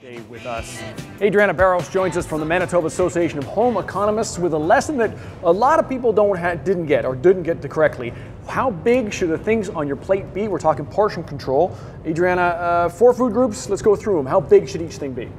Day with us. Adriana Barros joins us from the Manitoba Association of Home Economists with a lesson that a lot of people didn't get correctly. How big should the things on your plate be? We're talking portion control. Adriana, 4 food groups, let's go through them. How big should each thing be?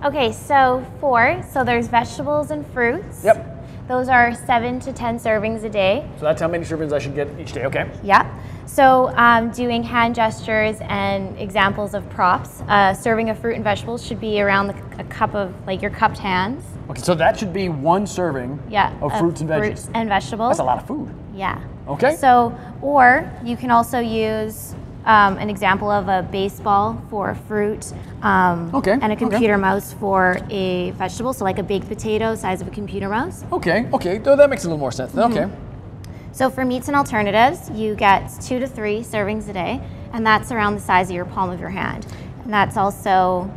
Okay, so 4. So there's vegetables and fruits. Yep. Those are 7 to 10 servings a day. So that's how many servings I should get each day, okay? Yeah. So doing hand gestures and examples of props, serving of fruit and vegetables should be around a cup of, like, your cupped hands. Okay, so that should be 1 serving of fruits and veggies. Fruits and vegetables. That's a lot of food. Yeah. Okay. So, or you can also use an example of a baseball for fruit and a computer mouse for a vegetable, so like a baked potato size of a computer mouse. Okay, so that makes a little more sense then. Okay. So for meats and alternatives, you get 2 to 3 servings a day, and that's around the size of your palm of your hand. And that's also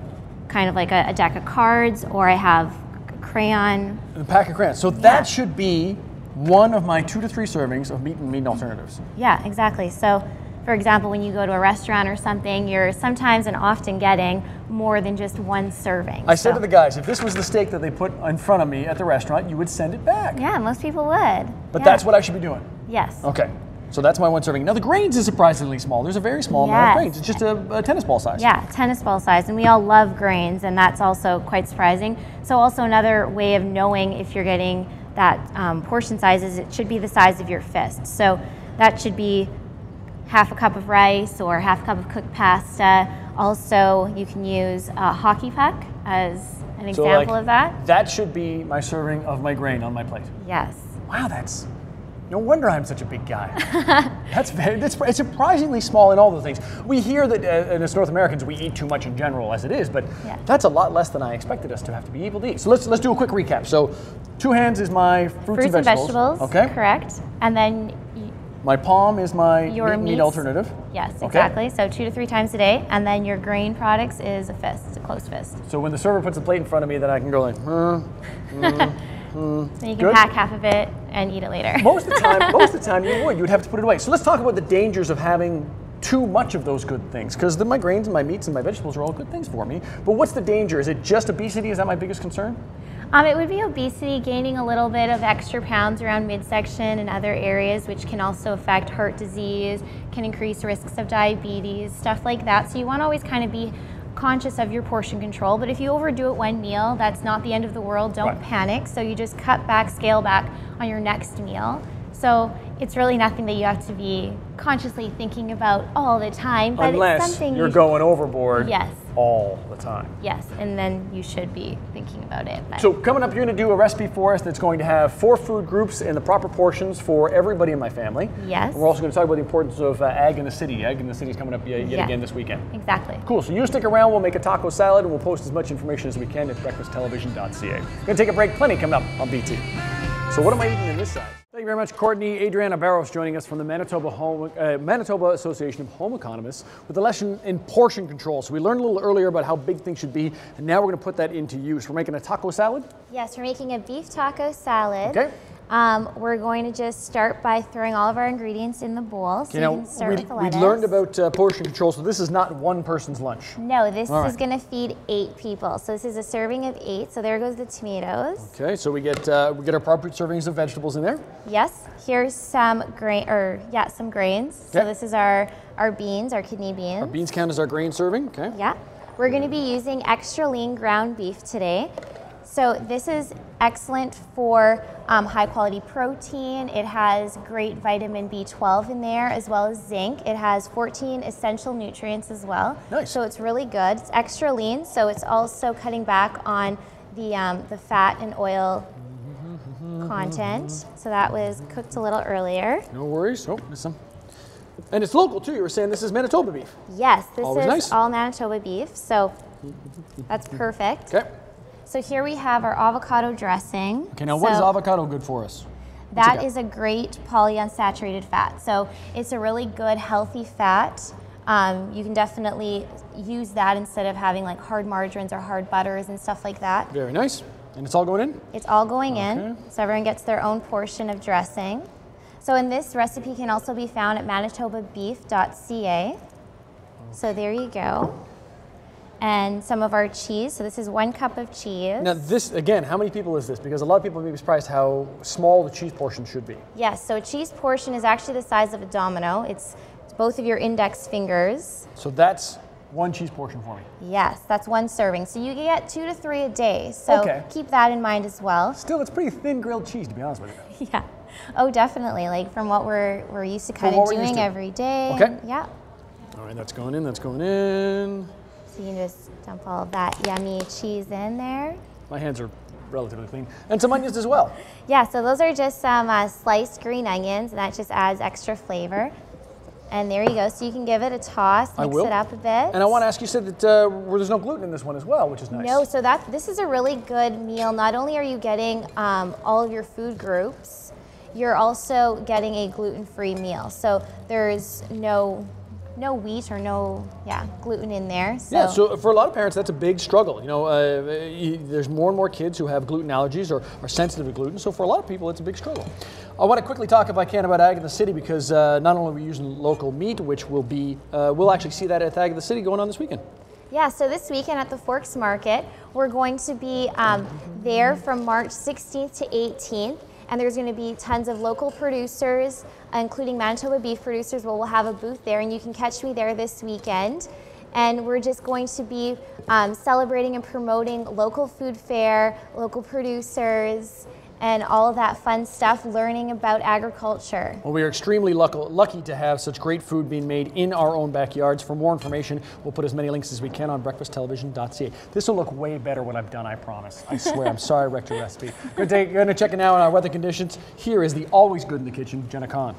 kind of like a deck of cards, or I have a crayon. A pack of crayons. So that should be one of my 2 to 3 servings of meat and alternatives. Yeah, exactly. So for example, when you go to a restaurant or something, you're sometimes and often getting more than just 1 serving. I said to the guys, if this was the steak that they put in front of me at the restaurant, you would send it back. Yeah, most people would. But that's what I should be doing? Yes. Okay. So that's my 1 serving. Now the grains is surprisingly small. There's a very small amount of grains. It's just a tennis ball size. Yeah, tennis ball size. And we all love grains, and that's also quite surprising. So also another way of knowing if you're getting that portion size is it should be the size of your fist. So that should be half a cup of rice or half a cup of cooked pasta. Also, you can use a hockey puck as an example of that. That should be my serving of my grain on my plate. Yes. Wow, no wonder I'm such a big guy. It's surprisingly small in all the things. We hear that as North Americans we eat too much in general as it is, but that's a lot less than I expected us to have to be able to eat. So let's do a quick recap. So 2 hands is my fruits and vegetables. Okay. Correct. And then my palm is my meat alternative. Yes, exactly. So 2 to 3 times a day, and then your grain products is a fist, a closed fist. So when the server puts a plate in front of me, then I can go like, So you can pack half of it and eat it later. Most of the time you'd have to put it away. So let's talk about the dangers of having too much of those good things, because my grains and my meats and my vegetables are all good things for me. But what's the danger? Is it just obesity? Is that my biggest concern? It would be obesity, gaining a little bit of extra pounds around midsection and other areas, which can also affect heart disease, can increase risks of diabetes, stuff like that. So you want to always kind of be conscious of your portion control. But if you overdo it 1 meal, that's not the end of the world. Don't panic. So you just cut back, scale back on your next meal. So it's really nothing that you have to be consciously thinking about all the time. But unless it's something you're going overboard yes. all the time. Yes, and then you should be thinking about it. But. So coming up, you're going to do a recipe for us that's going to have 4 food groups in the proper portions for everybody in my family. Yes. And we're also going to talk about the importance of Ag in the City. Ag in the City is coming up yet again this weekend. Exactly. Cool. So you stick around. We'll make a taco salad, and we'll post as much information as we can at breakfasttelevision.ca. We're going to take a break. Plenty coming up on BT. So what am I eating in this side? Thank you very much, Courtney. Adriana Barros joining us from the Manitoba Association of Home Economists with a lesson in portion control. So we learned a little earlier about how big things should be, and now we're going to put that into use. We're making a taco salad? Yes, we're making a beef taco salad. Okay. We're going to just start by throwing all of our ingredients in the bowl. So you can start with the lettuce. We learned about portion control, so this is not one person's lunch. No, this is going to feed 8 people. So this is a serving of 8. So there goes the tomatoes. Okay, so we get our proper servings of vegetables in there. Yes. Here's some grains. Okay. So this is our beans, our kidney beans. Our beans count as our grain serving. Okay. Yeah. We're going to be using extra lean ground beef today. So this is excellent for high quality protein. It has great vitamin B12 in there, as well as zinc. It has 14 essential nutrients as well. Nice. So it's really good. It's extra lean, so it's also cutting back on the fat and oil content. So that was cooked a little earlier. No worries. Oh, there's some. And it's local too. You were saying this is Manitoba beef. Yes, this is all Manitoba beef. So that's perfect. Okay. So here we have our avocado dressing. Okay, now what is avocado good for us? That is a great polyunsaturated fat. So it's a really good, healthy fat. You can definitely use that instead of having like hard margarines or hard butters and stuff like that. Very nice. And it's all going in? It's all going in. So everyone gets their own portion of dressing. So in this recipe can also be found at manitobabeef.ca. So there you go. and some of our cheese. So this is 1 cup of cheese. Now this, again, how many people is this? Because a lot of people may be surprised how small the cheese portion should be. Yes, so a cheese portion is actually the size of a domino. It's both of your index fingers. So that's 1 cheese portion for me. Yes, that's 1 serving. So you get 2 to 3 a day. So keep that in mind as well. Still, it's pretty thin grilled cheese, to be honest with you. Yeah. Oh, definitely. Like from what we're used to kind of doing every day. Okay. Yeah. All right, that's going in, that's going in. So you can just dump all of that yummy cheese in there. My hands are relatively clean. And some onions as well. Yeah, so those are just some sliced green onions, and that just adds extra flavor. And there you go. So you can give it a toss, mix it up a bit. And I want to ask, you said that there's no gluten in this one as well, which is nice. No, so this is a really good meal. Not only are you getting all of your food groups, you're also getting a gluten-free meal. So there's no wheat or no gluten in there. So. Yeah, so for a lot of parents, that's a big struggle. You know, there's more and more kids who have gluten allergies or are sensitive to gluten. So for a lot of people, it's a big struggle. I want to quickly talk, if I can, about Ag in the City, because not only are we using local meat, which will be, we'll actually see that at Ag in the City going on this weekend. Yeah, so this weekend at the Forks Market, we're going to be there from March 16th to 18th. And there's going to be tons of local producers, including Manitoba beef producers. We'll have a booth there, and you can catch me there this weekend. And we're just going to be celebrating and promoting local food fare, local producers, and all of that fun stuff, learning about agriculture. Well, we are extremely lucky to have such great food being made in our own backyards. For more information, we'll put as many links as we can on breakfasttelevision.ca. This will look way better when I'm done, I promise. I swear. I'm sorry I wrecked your recipe. Going to check it now on our weather conditions. Here is the always good in the kitchen, Jenna Kahn.